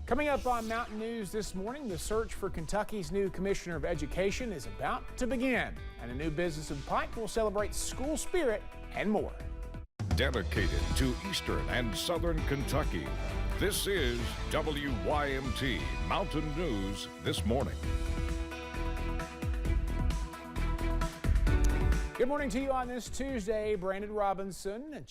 Coming up on Mountain News this morning, the search for Kentucky's new Commissioner of Education is about to begin, and a new business in Pike will celebrate school spirit and more. Dedicated to Eastern and Southern Kentucky, this is WYMT Mountain News this morning. Good morning to you on this Tuesday. Brandon Robinson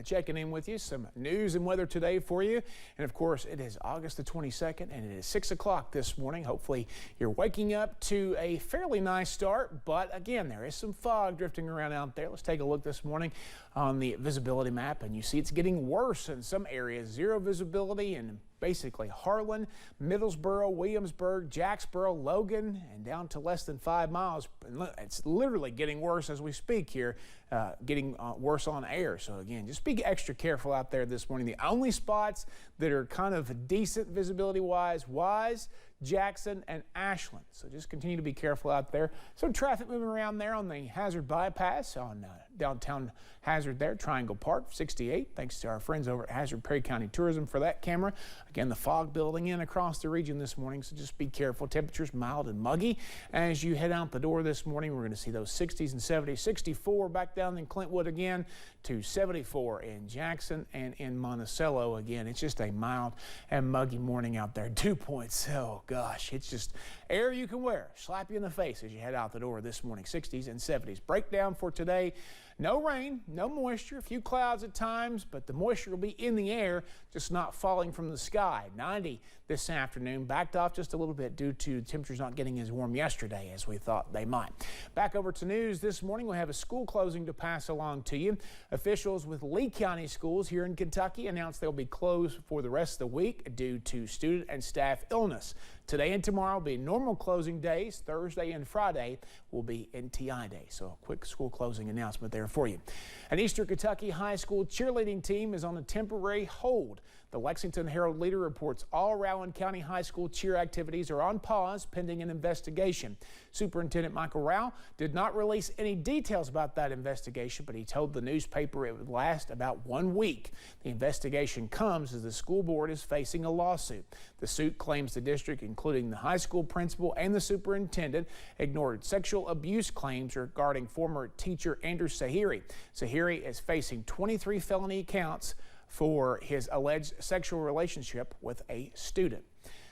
checking in with you. Some news and weather today for you. And of course, it is August the 22nd and it is 6 o'clock this morning. Hopefully you're waking up to a fairly nice start. But again, there is some fog drifting around out there. Let's take a look this morning on the visibility map. And you see it's getting worse in some areas. Zero visibility in basically Harlan, Middlesboro, Williamsburg, Jacksboro, Logan, and down to less than 5 miles. It's literally getting worse as we speak here, getting worse on air. So again, just be extra careful out there this morning. The only spots that are kind of decent visibility-wise, Wise, Jackson, and Ashland. So just continue to be careful out there. Some traffic moving around there on the Hazard Bypass on downtown Hazard there, Triangle Park, 68. Thanks to our friends over at Hazard Perry County Tourism for that camera. Again, the fog building in across the region this morning, so just be careful. Temperatures mild and muggy. As you head out the door this morning, we're going to see those 60s and 70s. 64 back down in Clintwood again to 74 in Jackson and in Monticello again. It's just a mild and muggy morning out there. Dew points, oh gosh, it's just air you can wear. Slap you in the face as you head out the door this morning. 60s and 70s. Breakdown for today. No rain, no moisture, a few clouds at times, but the moisture will be in the air, just not falling from the sky. 90 this afternoon, backed off just a little bit due to temperatures not getting as warm yesterday as we thought they might. Back over to news this morning, we have a school closing to pass along to you. Officials with Lee County schools here in Kentucky announced they'll be closed for the rest of the week due to student and staff illness. Today and tomorrow will be normal closing days. Thursday and Friday will be NTI day. So a quick school closing announcement there for you. An Eastern Kentucky high school cheerleading team is on a temporary hold. The Lexington Herald Leader reports all Rowan County High School cheer activities are on pause pending an investigation. Superintendent Michael Rao did not release any details about that investigation, but he told the newspaper it would last about 1 week. The investigation comes as the school board is facing a lawsuit. The suit claims the district, including the high school principal and the superintendent, ignored sexual abuse claims regarding former teacher Andrew Sahiri. Sahiri is facing 23 felony counts for his alleged sexual relationship with a student.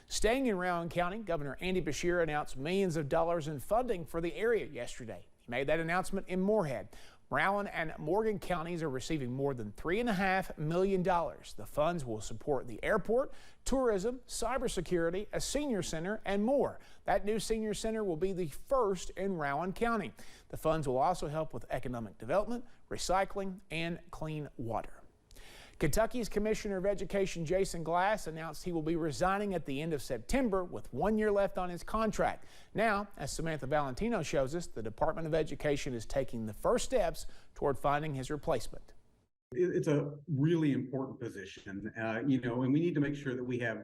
Staying in Rowan County, Governor Andy Beshear announced millions of dollars in funding for the area yesterday. He made that announcement in Moorhead. Rowan and Morgan counties are receiving more than $3.5 million. The funds will support the airport, tourism, cybersecurity, a senior center, and more. That new senior center will be the first in Rowan County. The funds will also help with economic development, recycling, and clean water. Kentucky's Commissioner of Education Jason Glass announced he will be resigning at the end of September with 1 year left on his contract. Now, as Samantha Valentino shows us, the Department of Education is taking the first steps toward finding his replacement. It's a really important position, and we need to make sure that we have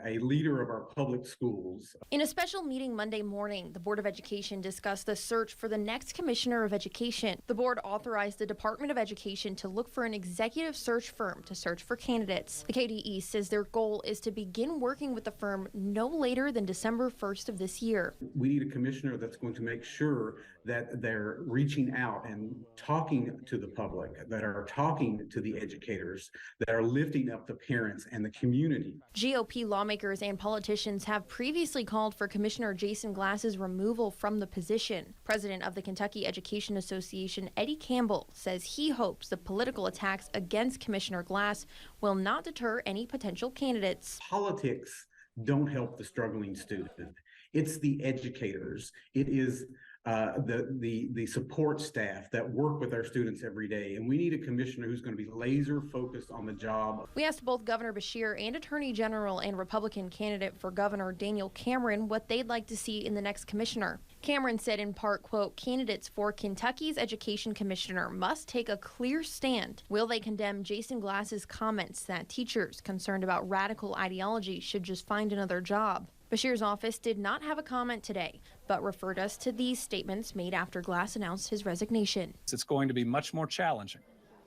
a leader of our public schools. In a special meeting Monday morning, the Board of Education discussed the search for the next Commissioner of Education. The board authorized the Department of Education to look for an executive search firm to search for candidates. The KDE says their goal is to begin working with the firm no later than December 1st of this year. We need a commissioner that's going to make sure that they're reaching out and talking to the public, that are talking to the educators, that are lifting up the parents and the community. GOP lawmakers and politicians have previously called for Commissioner Jason Glass's removal from the position. President of the Kentucky Education Association, Eddie Campbell, says he hopes the political attacks against Commissioner Glass will not deter any potential candidates. Politics don't help the struggling student. It's the educators. It is the support staff that work with our students every day. And we need a commissioner who's going to be laser focused on the job. We asked both Governor Beshear and Attorney General and Republican candidate for governor Daniel Cameron what they'd like to see in the next commissioner. Cameron said in part, quote, candidates for Kentucky's education commissioner must take a clear stand. Will they condemn Jason Glass's comments that teachers concerned about radical ideology should just find another job? Beshear's office did not have a comment today, but referred us to these statements made after Glass announced his resignation. It's going to be much more challenging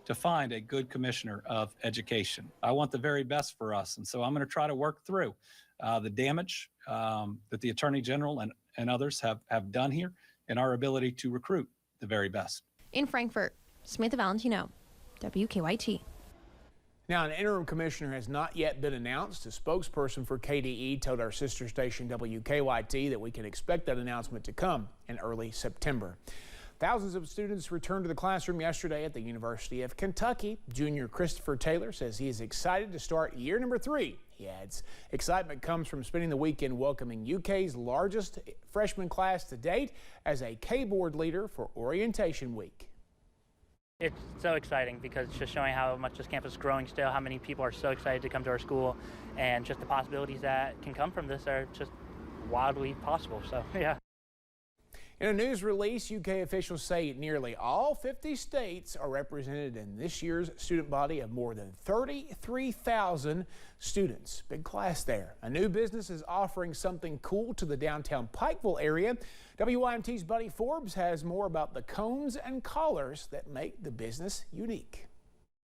to find a good commissioner of education. I want the very best for us, and so I'm going to try to work through the damage that the Attorney General and others have done here in our ability to recruit the very best. In Frankfort, Samantha Valentino, WKYT. Now, an interim commissioner has not yet been announced. A spokesperson for KDE told our sister station WKYT that we can expect that announcement to come in early September. Thousands of students returned to the classroom yesterday at the University of Kentucky. Junior Christopher Taylor says he is excited to start year number 3. He adds, excitement comes from spending the weekend welcoming UK's largest freshman class to date as a K-Board leader for Orientation Week. It's so exciting because it's just showing how much this campus is growing still, how many people are so excited to come to our school, and just the possibilities that can come from this are just wildly possible. So, yeah. In a news release, UK officials say nearly all 50 states are represented in this year's student body of more than 33,000 students. Big class there. A new business is offering something cool to the downtown Pikeville area. WYMT's Buddy Forbes has more about the cones and collars that make the business unique.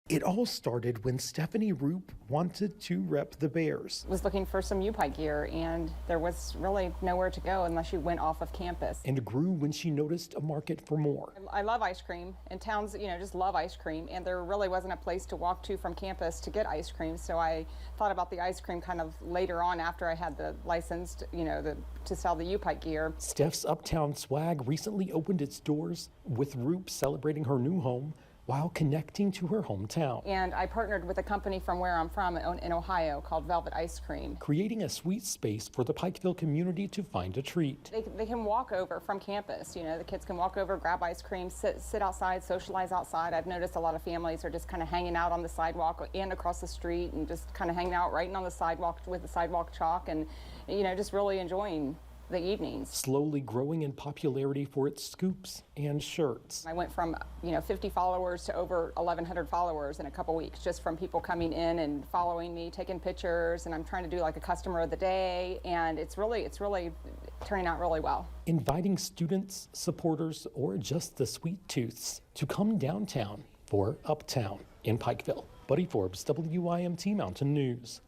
It all started when Stephanie Roop wanted to rep the Bears. Was looking for some UPike gear, and there was really nowhere to go unless you went off of campus. And grew when she noticed a market for more. I love ice cream, and towns, just love ice cream, and there really wasn't a place to walk to from campus to get ice cream, so I thought about the ice cream kind of later on after I had the license, to sell the UPike gear. Steph's Uptown Swag recently opened its doors, with Roop celebrating her new home while connecting to her hometown. And I partnered with a company from where I'm from in Ohio called Velvet Ice Cream. Creating a sweet space for the Pikeville community to find a treat. They can walk over from campus, the kids can walk over, grab ice cream, sit outside, socialize outside. I've noticed a lot of families are just kind of hanging out on the sidewalk and across the street and just kind of hanging out writing on the sidewalk with the sidewalk chalk and, just really enjoying the evenings. Slowly growing in popularity for its scoops and shirts. I went from 50 followers to over 1,100 followers in a couple weeks, just from people coming in and following me, taking pictures, and I'm trying to do like a customer of the day, and it's really turning out really well. Inviting students, supporters, or just the sweet tooths to come downtown for Uptown in Pikeville. Buddy Forbes, WYMT Mountain News.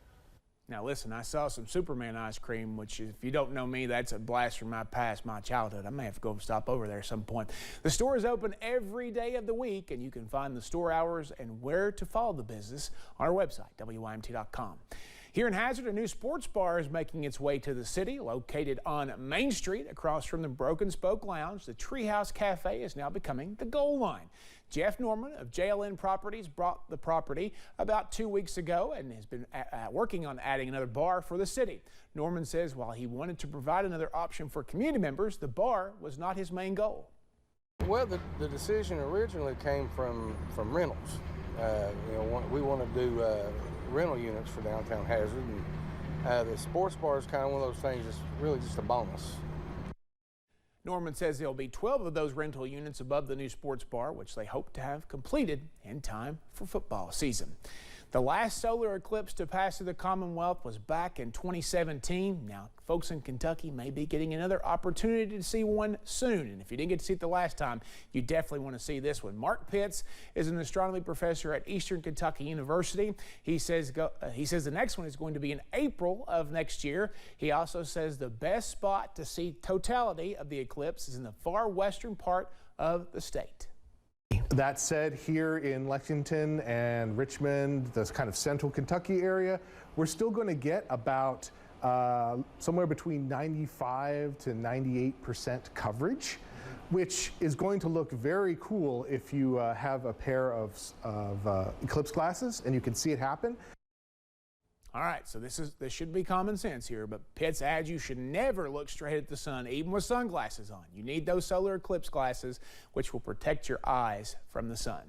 Now listen, I saw some Superman ice cream, which if you don't know me, that's a blast from my past, my childhood. I may have to go stop over there at some point. The store is open every day of the week, and you can find the store hours and where to follow the business on our website, WYMT.com. Here in Hazard, a new sports bar is making its way to the city. Located on Main Street across from the Broken Spoke Lounge, the Treehouse Cafe is now becoming the goal line. Jeff Norman of JLN Properties bought the property about 2 weeks ago and has been working on adding another bar for the city. Norman says while he wanted to provide another option for community members, the bar was not his main goal. Well, the decision originally came from rentals. We want to do rental units for downtown Hazard, and the sports bar is kind of one of those things that's really just a bonus. Norman says there'll be 12 of those rental units above the new sports bar, which they hope to have completed in time for football season. The last solar eclipse to pass through the Commonwealth was back in 2017. Now, folks in Kentucky may be getting another opportunity to see one soon. And if you didn't get to see it the last time, you definitely want to see this one. Mark Pitts is an astronomy professor at Eastern Kentucky University. He says the next one is going to be in April of next year. He also says the best spot to see totality of the eclipse is in the far western part of the state. That said, here in Lexington and Richmond, this kind of central Kentucky area, we're still going to get about somewhere between 95 to 98% coverage, which is going to look very cool if you have a pair of eclipse glasses and you can see it happen. All right, so this should be common sense here, but Pitts adds you should never look straight at the sun, even with sunglasses on. You need those solar eclipse glasses, which will protect your eyes from the sun.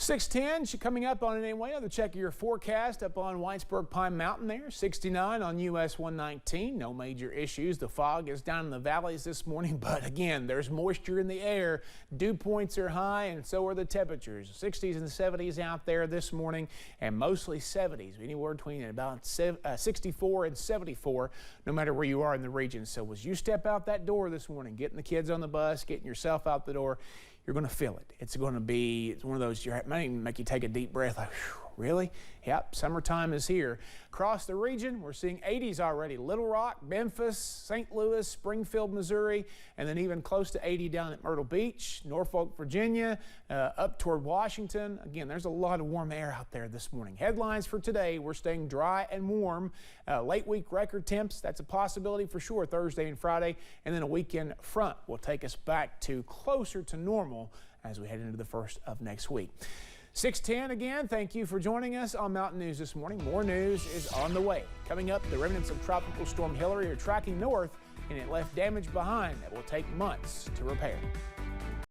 610 coming up on it anyway. Another check of your forecast up on Whitesburg Pine Mountain there. 69 on US 119. No major issues. The fog is down in the valleys this morning, but again, there's moisture in the air. Dew points are high, and so are the temperatures. 60s and 70s out there this morning, and mostly 70s. Anywhere between about 64 and 74, no matter where you are in the region. So as you step out that door this morning, getting the kids on the bus, getting yourself out the door, you're going to feel it. It's going to be one of those, it might even make you take a deep breath like, whew, really? Yep, summertime is here. Across the region, we're seeing 80s already. Little Rock, Memphis, St. Louis, Springfield, Missouri, and then even close to 80 down at Myrtle Beach, Norfolk, Virginia, up toward Washington. Again, there's a lot of warm air out there this morning. Headlines for today, we're staying dry and warm. Late week record temps, that's a possibility for sure Thursday and Friday, and then a weekend front will take us back to closer to normal as we head into the first of next week. 610 again, thank you for joining us on Mountain News this morning. More news is on the way. Coming up, the remnants of Tropical Storm Hilary are tracking north, and it left damage behind that will take months to repair.